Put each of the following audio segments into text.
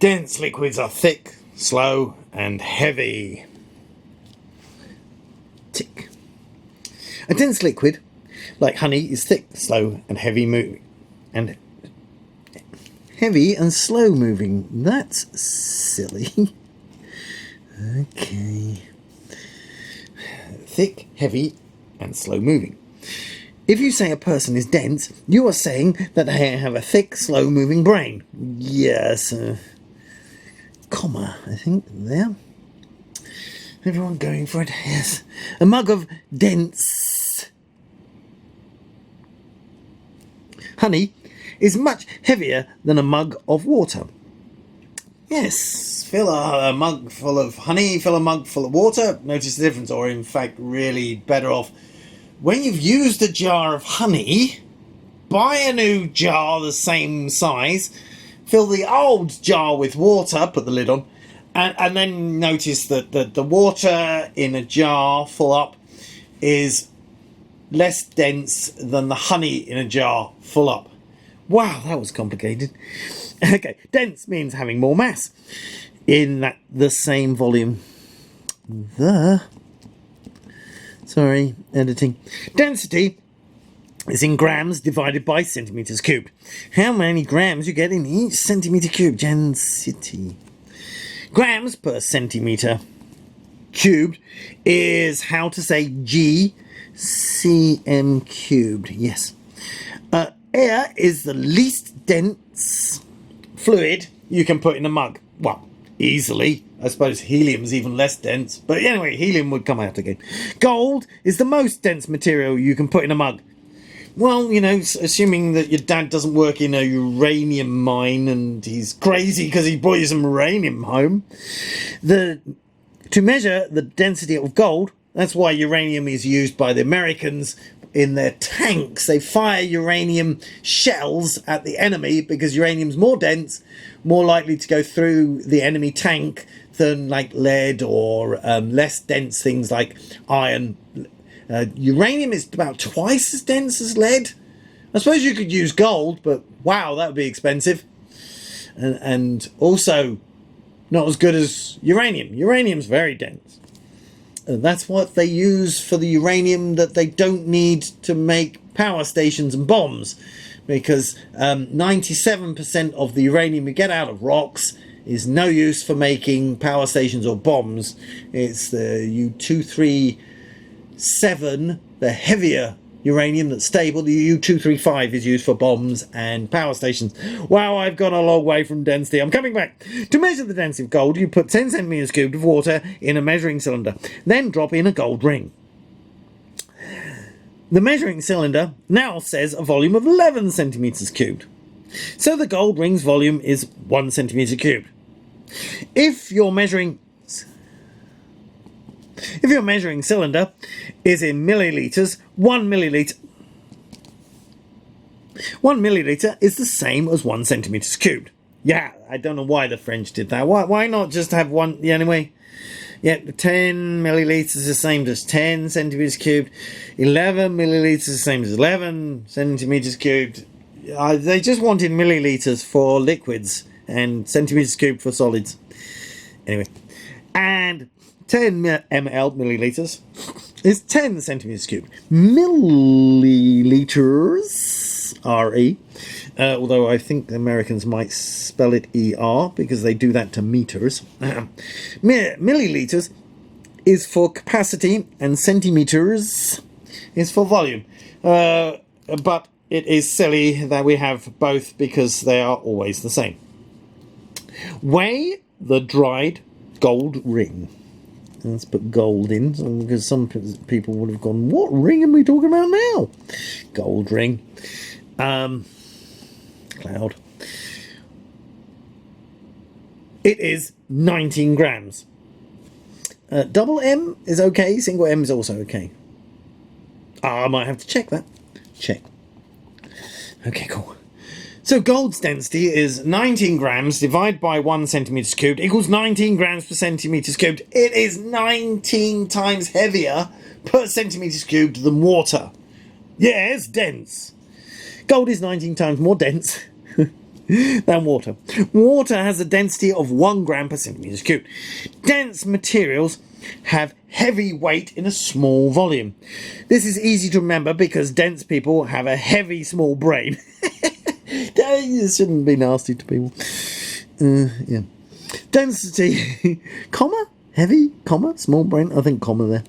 Dense liquids are thick, slow, and heavy. Tick. A dense liquid, like honey, is thick, slow, and heavy moving. And heavy and slow moving. That's silly. Okay. Thick, heavy, and slow moving. If you say a person is dense, you are saying that they have a thick, slow moving brain. Yes. Comma, I think, there. Everyone going for it? Yes. A mug of dense honey is much heavier than a mug of water. Yes, fill a mug full of honey, fill a mug full of water, notice the difference, or in fact really better off. When you've used a jar of honey, buy a new jar the same size, fill the old jar with water, put the lid on, and then notice that the water in a jar full up is less dense than the honey in a jar full up. Wow, that was complicated. Okay, dense means having more mass in the same volume. Sorry, editing. Density is in grams divided by centimeters cubed. How many grams you get in each centimeter cubed? Density. Grams per centimeter cubed is how to say G cm cubed. Yes. Air is the least dense fluid you can put in a mug. Well, easily. I suppose helium's even less dense. But anyway, helium would come out again. Gold is the most dense material you can put in a mug. Well, you know, assuming that your dad doesn't work in a uranium mine and he's crazy because he brought you some uranium home. To measure the density of gold, that's why uranium is used by the Americans in their tanks. They fire uranium shells at the enemy because uranium's more dense, more likely to go through the enemy tank than like lead or less dense things like iron. Uranium is about twice as dense as lead. I suppose you could use gold, but wow, that would be expensive. And also not as good as uranium. Uranium's very dense. That's what they use for the uranium that they don't need to make power stations and bombs, because 97% of the uranium you get out of rocks is no use for making power stations or bombs. It's the U-237, the heavier uranium that's stable. The U-235 is used for bombs and power stations. Wow, I've gone a long way from density. I'm coming back. To measure the density of gold, you put 10 centimeters cubed of water in a measuring cylinder, then drop in a gold ring. The measuring cylinder now says a volume of 11 centimeters cubed. So the gold ring's volume is 1 centimeter cubed. If your measuring cylinder is in milliliters, 1 milliliter is the same as 1 centimeters cubed. Yeah, I don't know why the French did that. Why not just have one? Yeah, anyway. Yeah, 10 milliliters is the same as 10 centimeters cubed. 11 milliliters is the same as 11 centimeters cubed. They just wanted milliliters for liquids and centimeters cubed for solids. Anyway, and 10 milliliters is 10 centimeters cubed. Milliliters, R-E, although I think the Americans might spell it E-R because they do that to meters. Milliliters is for capacity and centimeters is for volume. But it is silly that we have both because they are always the same. Weigh the dried gold ring. Let's put gold in, because some people would have gone, what ring are we talking about now? Gold ring. Cloud. It is 19 grams. Double M is okay, single M is also okay. I might have to check that. Check. Okay, cool. So gold's density is 19 grams divided by 1 centimeters cubed equals 19 grams per centimeters cubed. It is 19 times heavier per centimeters cubed than water. Yeah, it's dense. Gold is 19 times more dense than water. Water has a density of 1 gram per centimetre cubed. Dense materials have heavy weight in a small volume. This is easy to remember because dense people have a heavy small brain. You shouldn't be nasty to people. Yeah. Density, comma, heavy, comma, small brain. I think comma there.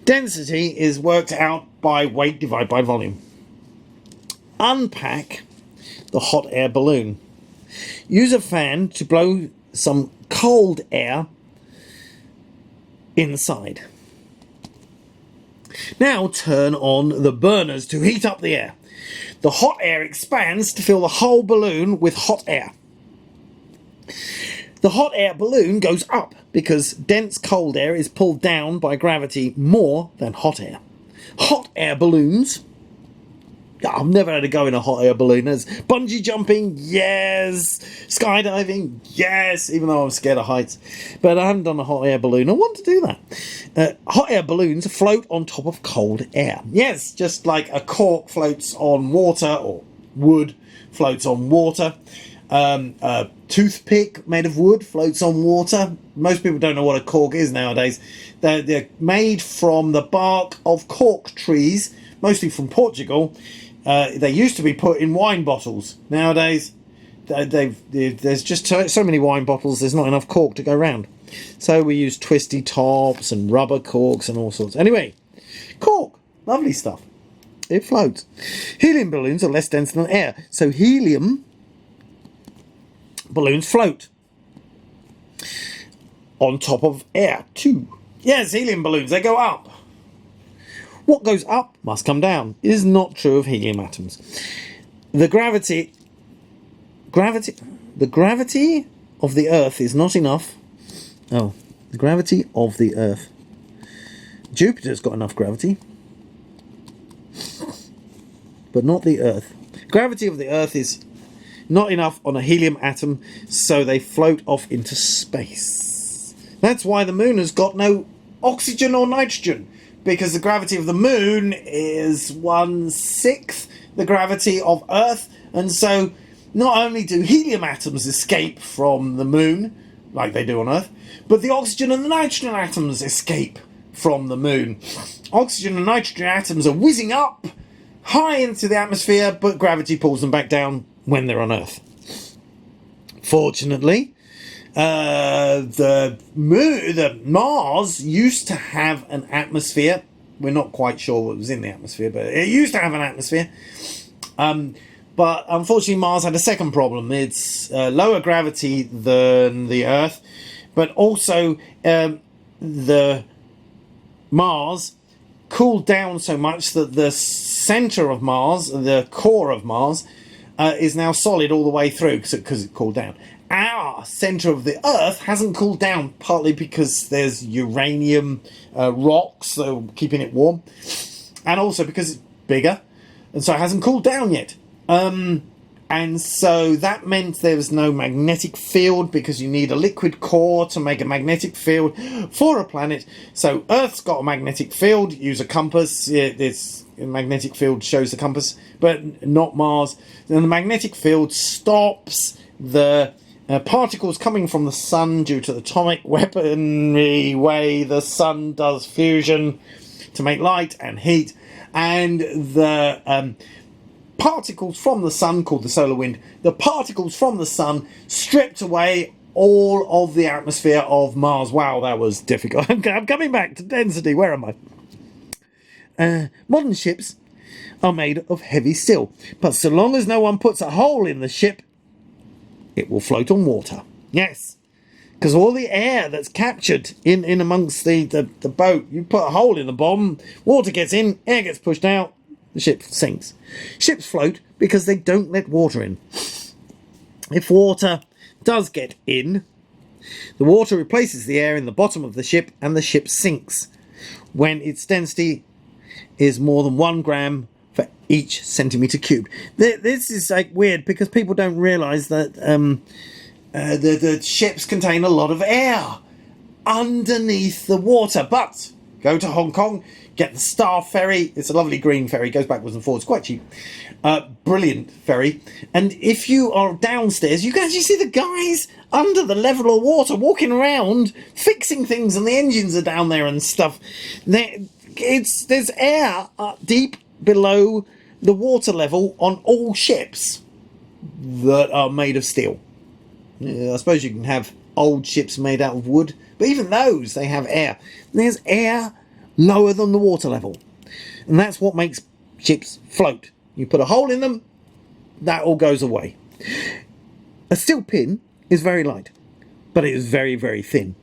Density is worked out by weight divided by volume. Unpack the hot air balloon. Use a fan to blow some cold air inside. Now turn on the burners to heat up the air. The hot air expands to fill the whole balloon with hot air. The hot air balloon goes up because dense cold air is pulled down by gravity more than hot air. Hot air balloons. I've never had a go in a hot air balloon. There's bungee jumping, yes. Skydiving, yes. Even though I'm scared of heights, but I haven't done a hot air balloon. I want to do that. Hot air balloons float on top of cold air. Yes, just like a cork floats on water or wood floats on water. A toothpick made of wood floats on water. Most people don't know what a cork is nowadays. They're made from the bark of cork trees, mostly from Portugal. They used to be put in wine bottles. Nowadays, there's just so many wine bottles, there's not enough cork to go round. So we use twisty tops and rubber corks and all sorts. Anyway, cork, lovely stuff. It floats. Helium balloons are less dense than air, so helium balloons float on top of air too. Yes, helium balloons, they go up. What goes up must come down. It is not true of helium atoms. The gravity of the Earth is not enough. Oh, the gravity of the Earth. Jupiter's got enough gravity, but not the Earth. Gravity of the Earth is not enough on a helium atom, so they float off into space. That's why the moon has got no oxygen or nitrogen, because the gravity of the moon is 1/6 the gravity of Earth, and so not only do helium atoms escape from the moon, like they do on Earth, but the oxygen and the nitrogen atoms escape from the moon. Oxygen and nitrogen atoms are whizzing up high into the atmosphere, but gravity pulls them back down when they're on Earth. Fortunately, the Mars used to have an atmosphere. We're not quite sure what was in the atmosphere, but it used to have an atmosphere. But unfortunately, Mars had a second problem. It's lower gravity than the Earth, but also the Mars cooled down so much that the center of Mars, the core of Mars, is now solid all the way through because it cooled down. Our centre of the Earth hasn't cooled down, partly because there's uranium rocks that are keeping it warm, and also because it's bigger, and so it hasn't cooled down yet. And so that meant there was no magnetic field, because you need a liquid core to make a magnetic field for a planet. So Earth's got a magnetic field. Use a compass. This magnetic field shows the compass, but not Mars. Then the magnetic field stops the particles coming from the sun due to the atomic weaponry way the sun does fusion to make light and heat, and the particles from the sun, called the solar wind, the particles from the sun stripped away all of the atmosphere of Mars. Wow, that was difficult. I'm coming back to density. Where am I? Modern ships are made of heavy steel, but so long as no one puts a hole in the ship, it will float on water. Yes, because all the air that's captured in amongst the boat, you put a hole in the bottom, water gets in, air gets pushed out, the ship sinks. Ships float because they don't let water in. If water does get in, the water replaces the air in the bottom of the ship and the ship sinks when its density is more than 1 gram for each centimetre cubed. This is like weird because people don't realise that the ships contain a lot of air underneath the water, but Go to Hong Kong, get the Star Ferry. It's a lovely green ferry, goes backwards and forwards, quite cheap. Brilliant ferry. And if you are downstairs, you can actually see the guys under the level of water walking around, fixing things, and the engines are down there and stuff. There's air deep below the water level on all ships that are made of steel. I suppose you can have old ships made out of wood, but even those, they have air. There's air lower than the water level, and that's what makes ships float. You put a hole in them, that all goes away. A steel pin is very light, but it is very, very thin.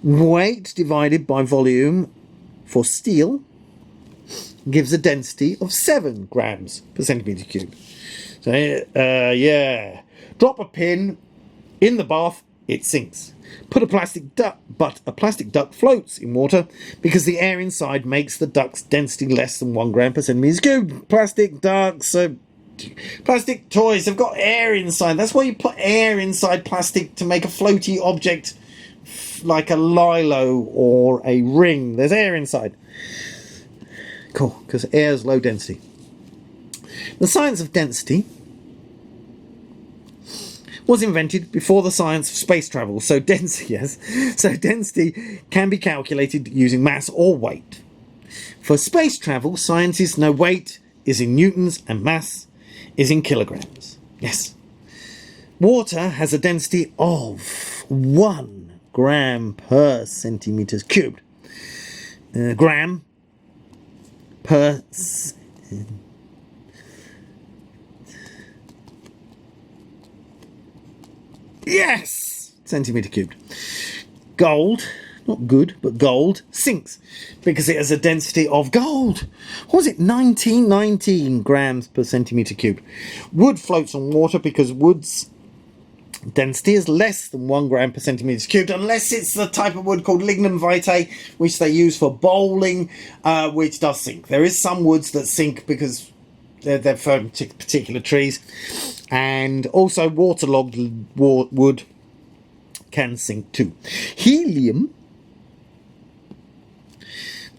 Weight divided by volume for steel gives a density of 7 grams per centimetre cube. So, yeah. Drop a pin in the bath, it sinks. Put a plastic duck, but a plastic duck floats in water because the air inside makes the duck's density less than 1 gram per centimetre cube. Plastic ducks, plastic toys have got air inside. That's why you put air inside plastic, to make a floaty object like a lilo or a ring. There's air inside. Cool, because air is low density. The science of density was invented before the science of space travel, so density can be calculated using mass or weight. For space travel, scientists know weight is in newtons and mass is in kilograms. Yes. Water has a density of 1 gram per centimetre cubed. Gram per yes! Centimetre cubed. Gold, not good, but gold, sinks because it has a density of gold. What was it? 19 grams per centimetre cubed. Wood floats on water because wood's density is less than 1 gram per centimetre cubed, unless it's the type of wood called lignum vitae, which they use for bowling, which does sink. There is some woods that sink because they're from particular trees. And also waterlogged wood can sink too. Helium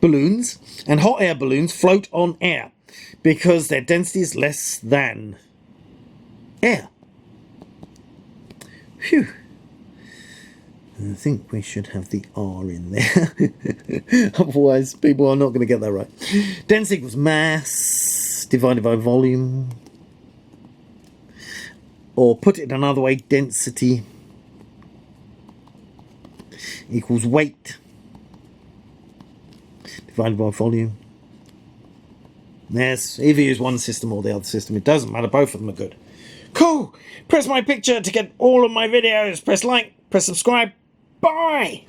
balloons and hot air balloons float on air because their density is less than air. Phew. I think we should have the R in there. Otherwise, people are not going to get that right. Density equals mass divided by volume. Or put it another way, density equals weight divided by volume. Yes, either use one system or the other system. It doesn't matter. Both of them are good. Cool. Press my picture to get all of my videos. Press like. Press subscribe. Bye.